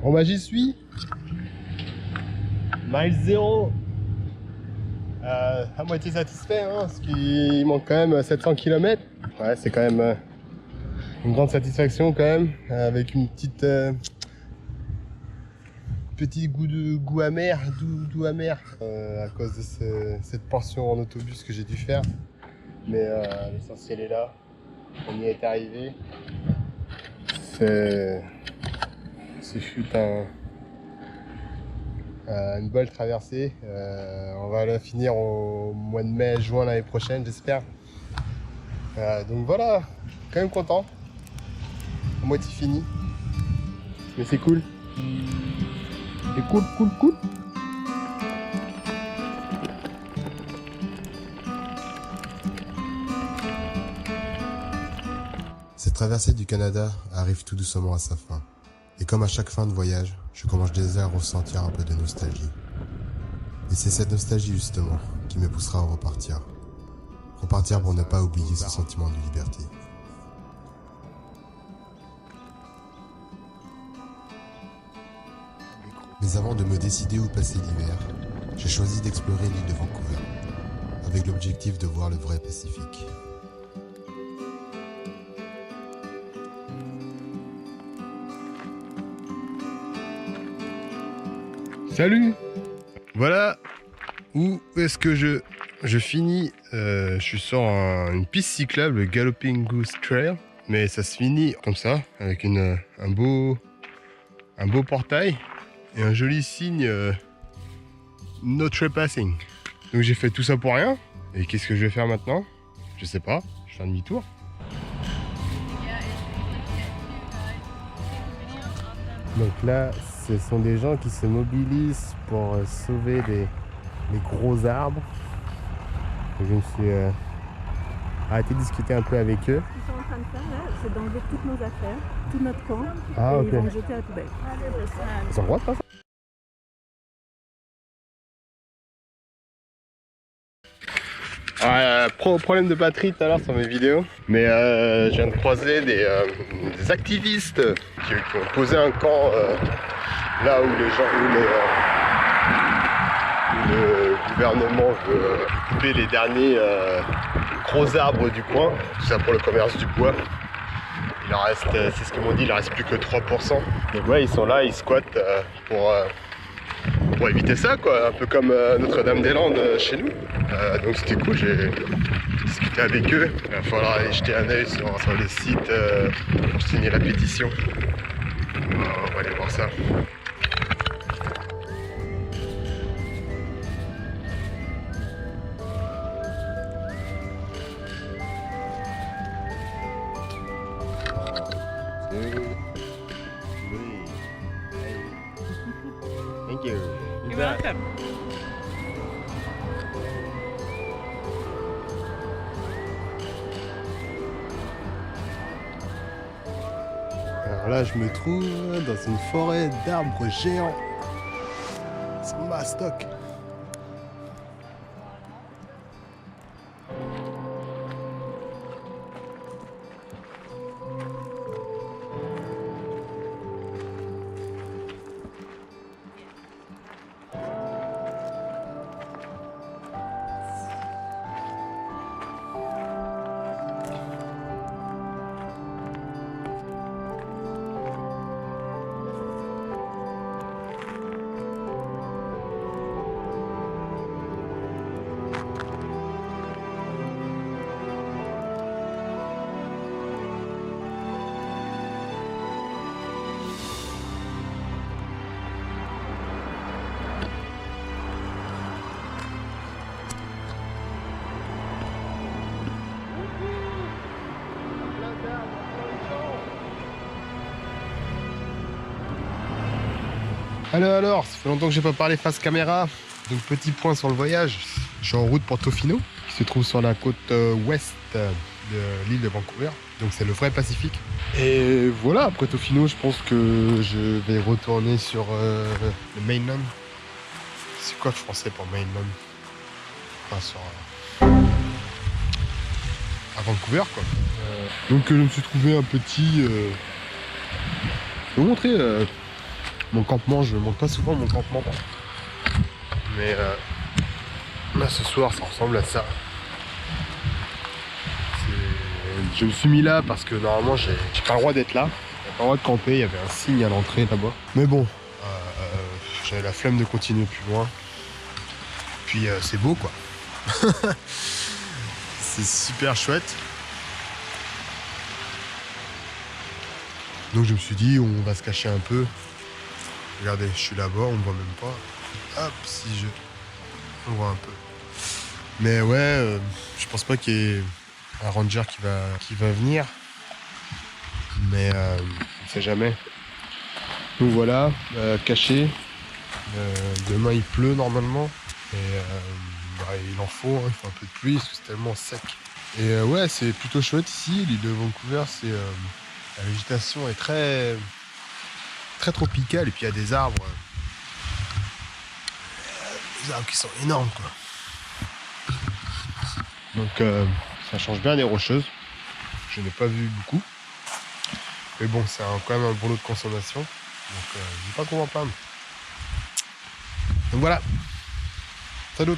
Bon bah j'y suis. Mile 0. À moitié satisfait, hein, parce qu'il manque quand même 700 km. Ouais, c'est quand même une grande satisfaction quand même, avec une petite petit goût amer, doux amer, à cause de cette portion en autobus que j'ai dû faire. Mais l'essentiel est là. On y est arrivé. Ce fut une belle traversée. On va la finir au mois de mai, juin l'année prochaine, j'espère. Donc voilà, quand même content. À moitié fini. Mais c'est cool. C'est cool. Cette traversée du Canada arrive tout doucement à sa fin. Et comme à chaque fin de voyage, je commence déjà à ressentir un peu de nostalgie. Et c'est cette nostalgie justement qui me poussera à repartir. Repartir pour ne pas oublier ce sentiment de liberté. Mais avant de me décider où passer l'hiver, j'ai choisi d'explorer l'île de Vancouver, avec l'objectif de voir le vrai Pacifique. Salut! Voilà où est-ce que je finis. Je suis sur une piste cyclable, le Galloping Goose Trail, mais ça se finit comme ça, avec un beau portail et un joli signe No Trespassing. Donc j'ai fait tout ça pour rien. Et qu'est-ce que je vais faire maintenant? Je sais pas, je fais un demi-tour. Donc là, ce sont des gens qui se mobilisent pour sauver les gros arbres. Donc je me suis arrêté de discuter un peu avec eux. Ce qu'ils sont en train de faire là, c'est d'enlever toutes nos affaires, tout notre camp, Ah, et ok. ils vont le jeter à la poubelle. Ils ont le droit de faire ça? Problème de batterie tout à l'heure sur mes vidéos, mais je viens de croiser des activistes qui ont posé un camp là où le gouvernement veut couper les derniers gros arbres du coin, tout ça pour le commerce du bois. Il en reste, c'est ce qu'ils m'ont dit, il en reste plus que 3%. Donc ouais, ils sont là, ils squattent pour éviter ça, quoi, un peu comme Notre-Dame-des-Landes chez nous. Donc c'était cool, j'ai discuté avec eux. Il va falloir aller jeter un œil sur les sites pour signer la pétition. On va aller voir ça. Thank you. You're welcome. Alors là, je me trouve dans une forêt d'arbres géants. C'est mastoc. Alors, ça fait longtemps que j'ai pas parlé face caméra. Donc petit point sur le voyage. Je suis en route pour Tofino, qui se trouve sur la côte ouest de l'île de Vancouver. Donc c'est le vrai Pacifique. Et voilà, après Tofino, je pense que je vais retourner sur le mainland. C'est quoi le français pour mainland? Enfin, sur à Vancouver, quoi. Donc je me suis trouvé un petit... Je vais vous montrer mon campement. Je ne montre pas souvent mon campement. Mais là ce soir ça ressemble à ça. Je me suis mis là parce que normalement j'ai pas le droit d'être là. J'ai pas le droit de camper, il y avait un signe à l'entrée là-bas. Mais bon, j'avais la flemme de continuer plus loin. Puis c'est beau quoi. C'est super chouette. Donc je me suis dit on va se cacher un peu. Regardez, je suis là-bas, on me voit même pas. Hop, si je... On voit un peu. Mais ouais, je pense pas qu'il y ait un ranger qui va venir. Mais on ne sait jamais. Donc voilà, caché. Demain il pleut normalement. Et il en faut, hein, il faut un peu de pluie parce que c'est tellement sec. Et ouais, c'est plutôt chouette ici. L'île de Vancouver, la végétation est très tropicale. Et puis il y a des arbres qui sont énormes quoi. Donc ça change bien des Rocheuses. Je n'ai pas vu beaucoup. Mais bon, c'est quand même un bon lot de consommation. Donc je ne dis pas qu'on va pas. Donc voilà. Salut.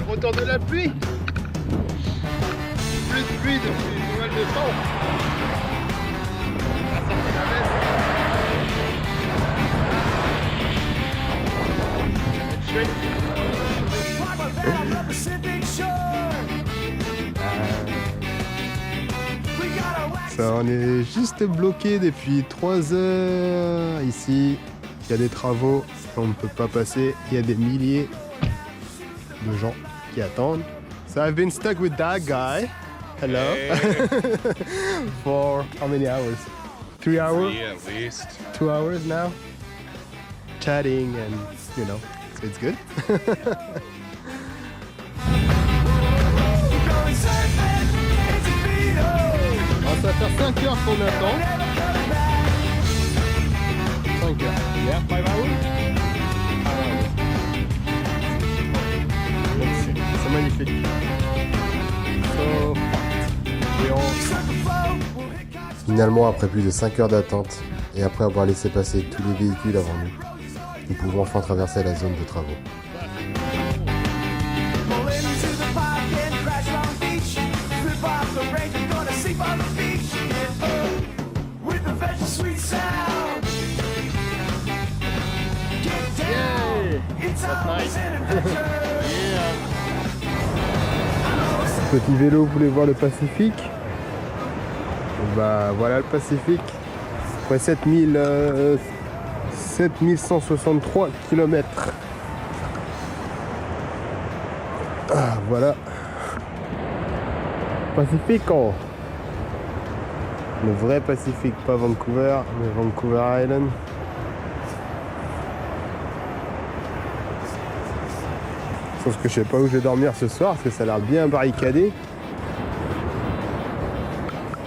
Retour de la pluie. Plus de pluie depuis Noël de temps. La sortie de la messe. Ça, on est juste bloqué depuis 3 heures ici. Il y a des travaux, on ne peut pas passer. Il y a des milliers de gens qui attendent. So I've been stuck with that guy. Hello. Hey. For how many hours? 3 hours? 3 at least. 2 hours now? Chatting and, you know, so it's good. Alors, ça va faire 5 heures qu'on attend. 5 heures. Yeah, 5 hours? 5 hours. C'est magnifique. So, Finalement, après plus de 5 heures d'attente et après avoir laissé passer tous les véhicules avant nous, nous pouvons enfin traverser la zone de travaux. Petit vélo, vous voulez voir le Pacifique? Bah voilà le Pacifique. Après 7163 km. Ah, voilà. Pacifico. Le vrai Pacifique, pas Vancouver, mais Vancouver Island. Sauf que je sais pas où je vais dormir ce soir parce que ça a l'air bien barricadé.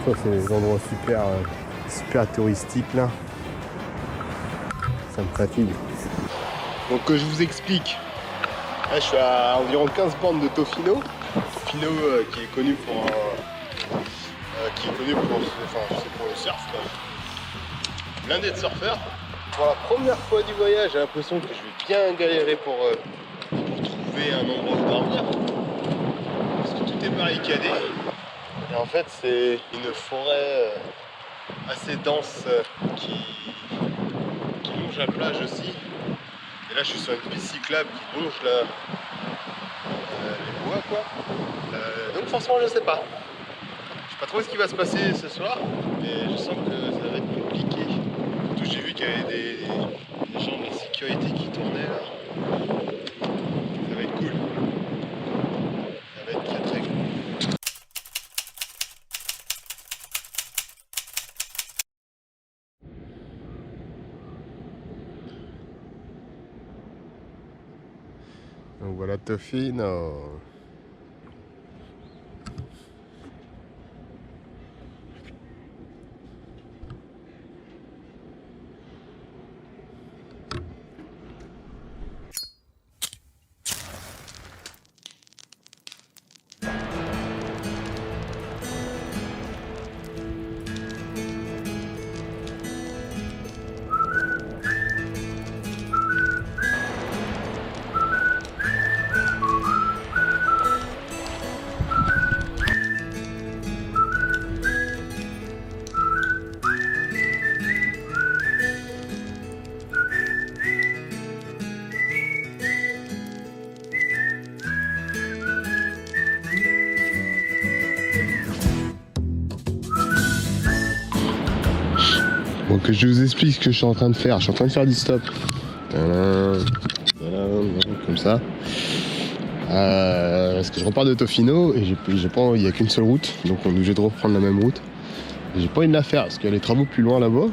Ça c'est des endroits super touristiques là. Ça me fatigue. Donc je vous explique. Là je suis à environ 15 bandes de Tofino. Tofino qui est connu pour pour le surf quoi. Blindé de surfeurs. Pour la première fois du voyage, j'ai l'impression que je vais bien galérer pour trouver un endroit où dormir. Parce que tout est barricadé. Et en fait, c'est une forêt assez dense qui longe la plage aussi. Et là, je suis sur une piste cyclable qui longe les bois, quoi. Donc, franchement, je sais pas. Je sais pas trop ce qui va se passer ce soir, mais je sens que ça va être compliqué. Surtout, j'ai vu qu'il y avait des gens de la sécurité qui tournaient là. Ça va être cool. Donc voilà Tofino. Bon, que je vous explique ce que je suis en train de faire. Je suis en train de faire du stop. Tadam, tadam, comme ça. Parce que je repars de Tofino et j'ai pas, il n'y a qu'une seule route. Donc on est obligé de reprendre la même route. Et j'ai pas envie de la faire parce qu'il y a les travaux plus loin là-bas.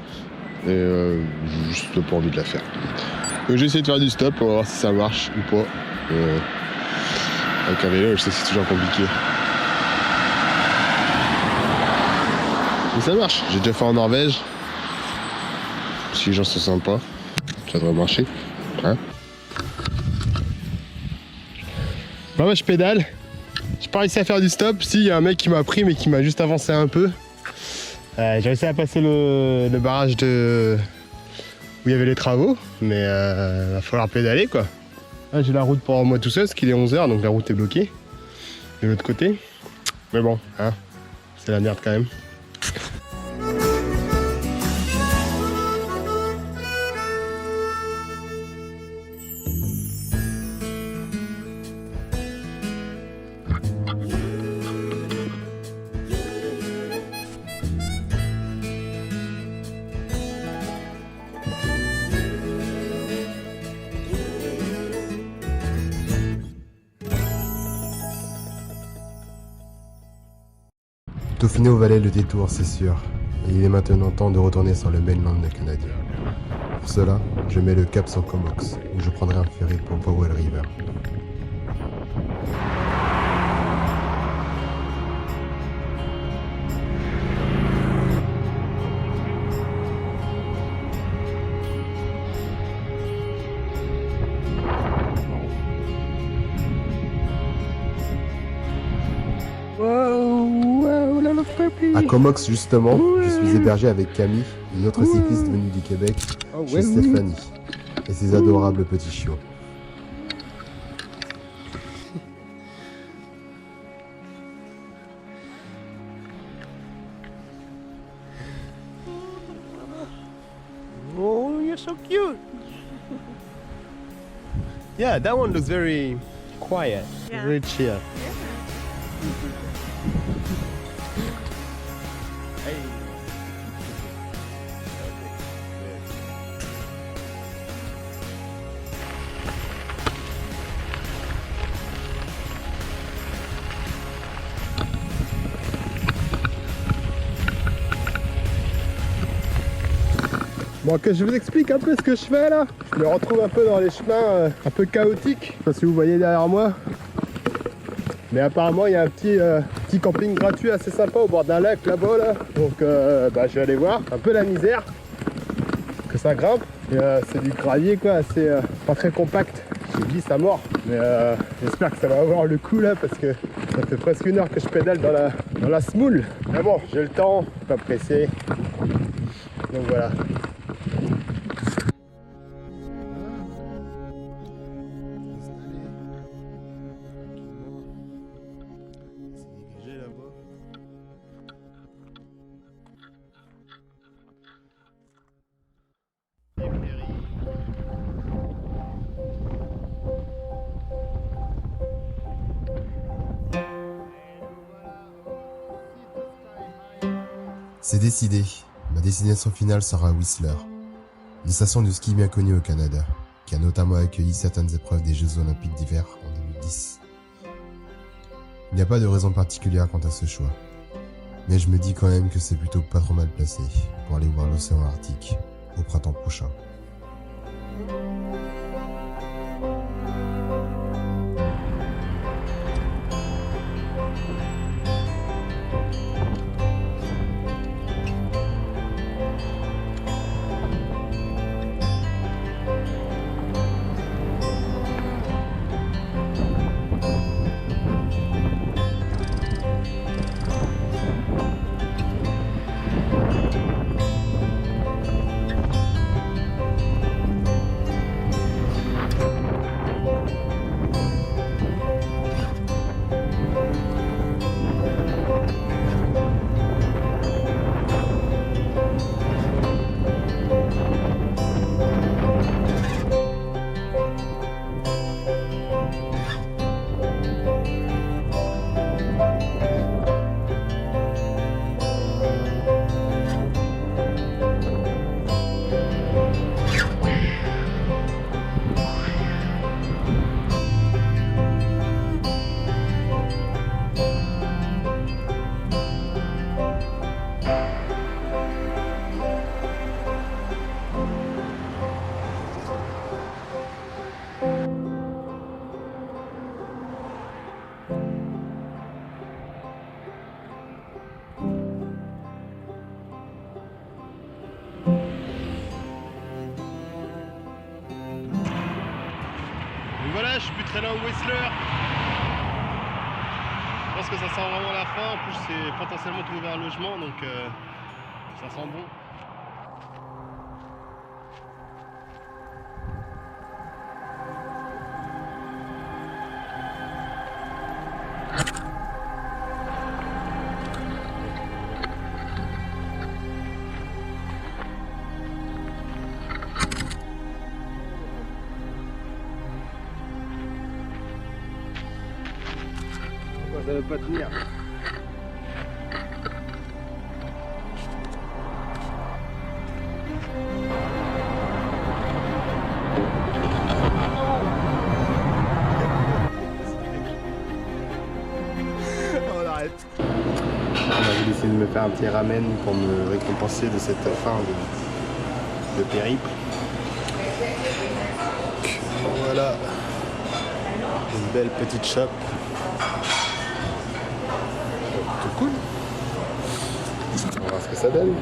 Et j'ai juste pas envie de la faire. Donc j'ai essayé de faire du stop. On va voir si ça marche ou pas. Avec un vélo, je sais que c'est toujours compliqué. Mais ça marche. J'ai déjà fait en Norvège. Si les gens sont sympas, ça devrait marcher. Hein, moi je pédale. J'ai pas réussi à faire du stop. Si, il y a un mec qui m'a pris mais qui m'a juste avancé un peu. J'ai réussi à passer le barrage de où il y avait les travaux. Mais va falloir pédaler quoi. Là j'ai la route pour moi tout seul parce qu'il est 11h donc la route est bloquée. De l'autre côté. Mais bon, hein, c'est la merde quand même. Tofino valait le détour, c'est sûr. Et il est maintenant temps de retourner sur le mainland canadien. Pour cela, je mets le cap sur Comox, où je prendrai un ferry pour Powell River. À Comox justement, je suis hébergé avec Camille, une autre cycliste venue du Québec, chez Stéphanie, et ses adorables petits chiots. Oh, you're so cute. Yeah, that one looks very quiet, Yeah. very chill. Hey. Bon, que je vous explique un peu ce que je fais là. Je me retrouve un peu dans les chemins un peu chaotiques. Je sais pas si vous voyez derrière moi. Mais apparemment il y a un petit camping gratuit assez sympa au bord d'un lac là-bas là. Donc je vais aller voir un peu la misère. Que ça grimpe. Et c'est du gravier quoi, assez pas très compact. Je glisse à mort. Mais j'espère que ça va avoir le coup là parce que ça fait presque 1 heure que je pédale dans la smoule. Mais bon, j'ai le temps, pas pressé. Donc voilà. C'est décidé, ma destination finale sera Whistler, une station de ski bien connue au Canada, qui a notamment accueilli certaines épreuves des Jeux Olympiques d'hiver en 2010. Il n'y a pas de raison particulière quant à ce choix, mais je me dis quand même que c'est plutôt pas trop mal placé pour aller voir l'océan Arctique au printemps prochain. Voilà, je suis plus très loin de Whistler. Je pense que ça sent vraiment la fin. En plus, c'est potentiellement trouver un logement, donc ça sent bon. Ça veut pas tenir. On arrête. On avait décidé de me faire un petit ramen pour me récompenser de cette fin de périple. Voilà. Une belle petite shop. Tout cool. On va voir ce que ça donne.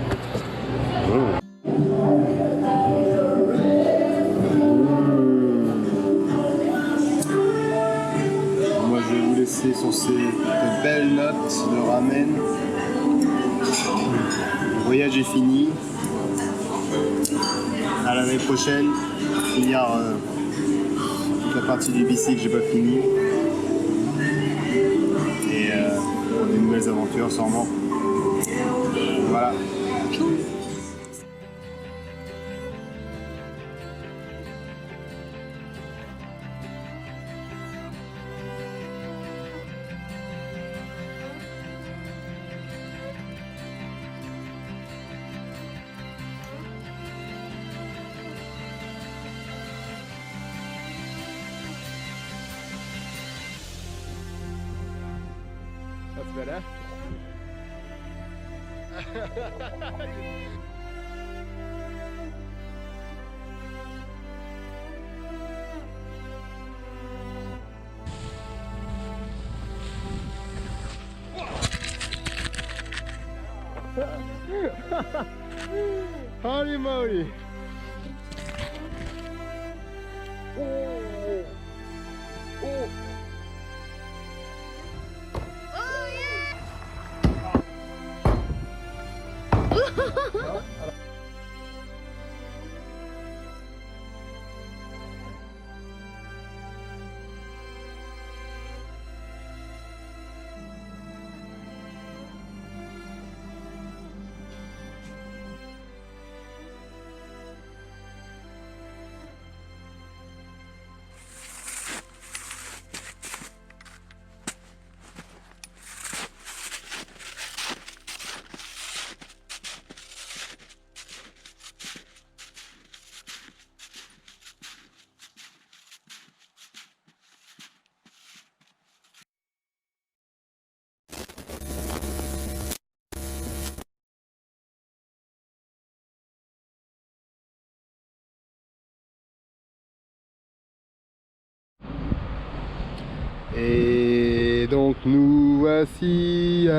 Moi je vais vous laisser sur ces belles notes de ramen. Le voyage est fini. À l'année prochaine, pour finir toute la partie du BC que j'ai pas fini. Et pour des nouvelles aventures sûrement. Voilà. That's better. Holy moly! Oh! Oh! Et donc nous voici